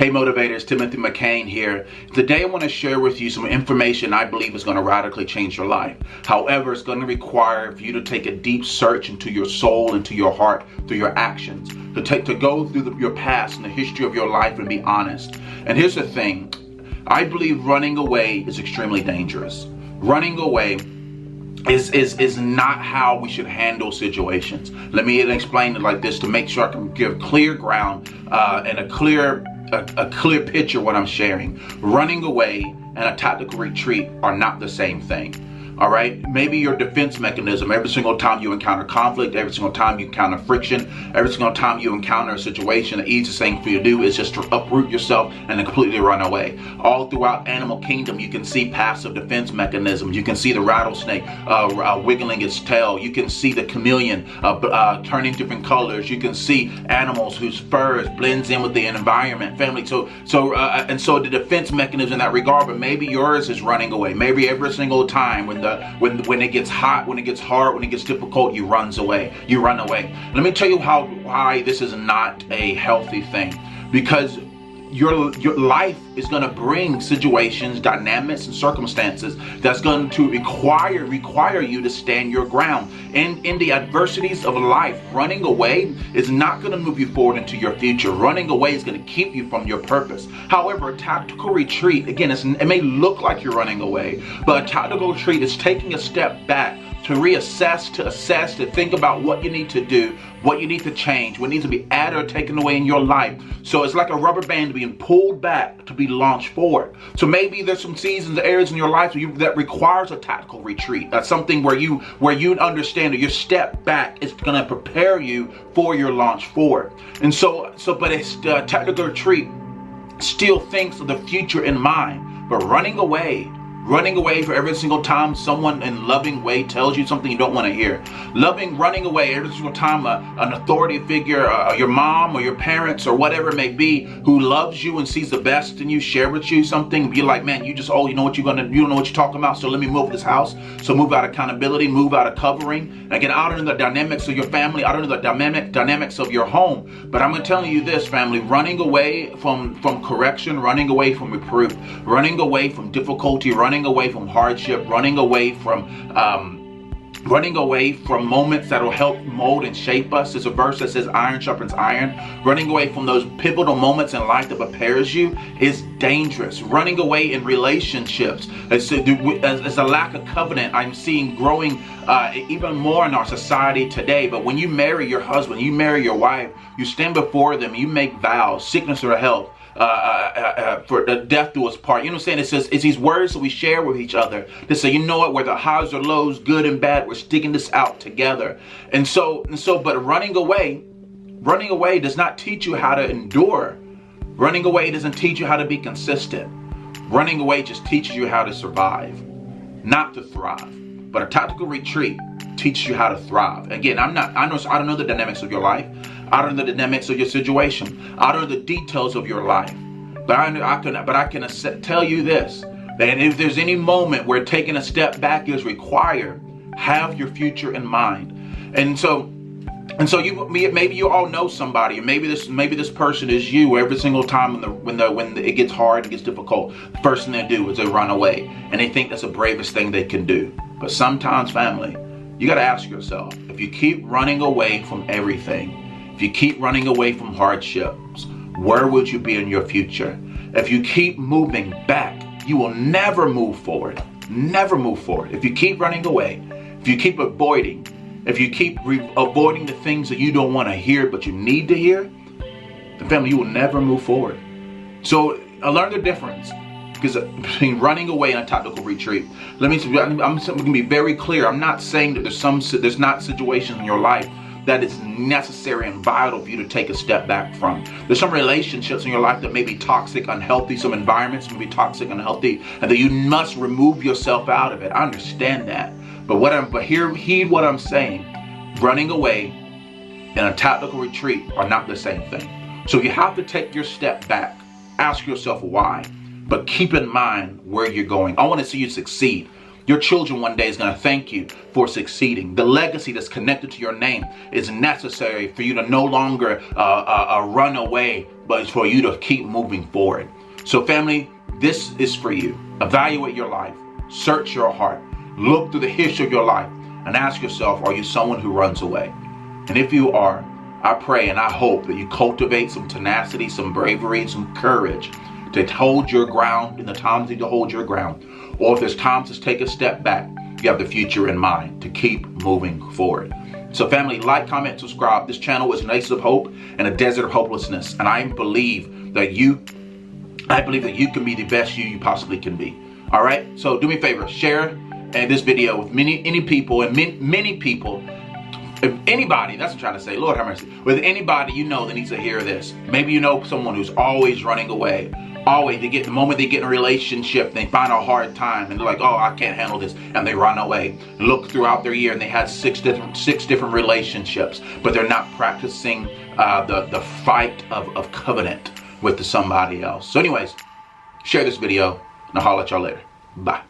Hey motivators, Timothy McCain here. Today I want to share with you some information I believe is going to radically change your life. However, it's going to require for you to take a deep search into your soul, into your heart, through your actions, to go through your past and the history of your life and be honest. And here's the thing, I believe running away is extremely dangerous. Running away is not how we should handle situations. Let me explain it like this to make sure I can give clear ground and a clear picture of what I'm sharing. Running away and a tactical retreat are not the same thing. All right, maybe your defense mechanism, every single time you encounter conflict, every single time you encounter friction, every single time you encounter a situation, the easiest thing for you to do is just to uproot yourself and then completely run away. All throughout animal kingdom, you can see passive defense mechanisms. You can see the rattlesnake wiggling its tail. You can see the chameleon turning different colors. You can see animals whose furs blends in with the environment, family. So the defense mechanism in that regard, but maybe yours is running away. Maybe every single time when it gets hot, when it gets hard, when it gets difficult, you run away. Let me tell you why this is not a healthy thing. Because your life is going to bring situations, dynamics, and circumstances that's going to require you to stand your ground. And in the adversities of life, running away is not going to move you forward into your future. Running away is going to keep you from your purpose. However, a tactical retreat, again, it may look like you're running away, but a tactical retreat is taking a step back to reassess, to assess, to think about what you need to do, what you need to change, what needs to be added or taken away in your life. So it's like a rubber band being pulled back to be launched forward. So maybe there's some seasons, areas in your life that requires a tactical retreat. That's something where you understand that your step back is going to prepare you for your launch forward. And but it's tactical retreat still thinks of the future in mind, but running away for every single time someone in loving way tells you something you don't want to hear. Running away every single time an authority figure, your mom or your parents or whatever it may be, who loves you and sees the best in you, share with you something, be like, man, you don't know what you're talking about, so let me move this house. So move out of accountability, move out of covering, and get out into the dynamics of your family, out into the dynamics of your home. But I'm telling you this, family, running away from correction, running away from reproof, running away from difficulty, running away from hardship, running away from moments that will help mold and shape us. There's a verse that says iron sharpens iron. Running away from those pivotal moments in life that prepares you is dangerous. Running away in relationships is a lack of covenant I'm seeing growing even more in our society today. But when you marry your husband, you marry your wife, you stand before them, you make vows, sickness or health, for the death do us part. You know what I'm saying? It's these words that we share with each other to say, you know what, whether highs or lows, good and bad, we're sticking this out together. But running away does not teach you how to endure. Running away doesn't teach you how to be consistent. Running away just teaches you how to survive, not to thrive. But a tactical retreat teaches you how to thrive. Again, I don't know the dynamics of your life. I don't know the dynamics of your situation. I don't know the details of your life. But I can tell you this, that if there's any moment where taking a step back is required, have your future in mind. And so maybe you all know somebody, and maybe this person is you. Every single time when it gets hard, it gets difficult, the first thing they do is they run away, and they think that's the bravest thing they can do. But sometimes, family, you got to ask yourself, if you keep running away from everything, if you keep running away from hardships, where would you be in your future? If you keep moving back, you will never move forward. Never move forward. If you keep running away, if you keep avoiding the things that you don't want to hear but you need to hear, then family, you will never move forward. So I learned the difference between running away and a tactical retreat. I'm going to be very clear. I'm not saying that there's not situations in your life that is necessary and vital for you to take a step back from. There's some relationships in your life that may be toxic, unhealthy, some environments may be toxic, unhealthy, and that you must remove yourself out of it. I understand that. But heed what I'm saying. Running away and a tactical retreat are not the same thing. So you have to take your step back. Ask yourself why, but keep in mind where you're going. I want to see you succeed. Your children one day is going to thank you for succeeding. The legacy that's connected to your name is necessary for you to no longer run away, but it's for you to keep moving forward. So family, this is for you. Evaluate your life. Search your heart. Look through the history of your life and ask yourself, are you someone who runs away? And if you are, I pray and I hope that you cultivate some tenacity, some bravery, some courage to hold your ground in the times that you hold your ground. Or if there's times to take a step back, you have the future in mind to keep moving forward. So family, like, comment, subscribe. This channel is an oasis of hope and a desert of hopelessness. And I believe that you can be the best you possibly can be. All right. So do me a favor, share this video with many people and many people. If anybody, that's what I'm trying to say, Lord have mercy, with anybody you know that needs to hear this. Maybe you know someone who's always running away. Always, the moment they get in a relationship, they find a hard time and they're like, oh, I can't handle this, and they run away. Look throughout their year and they had six different relationships, but they're not practicing the fight of covenant with somebody else. So anyways, share this video and I'll holler at y'all later. Bye.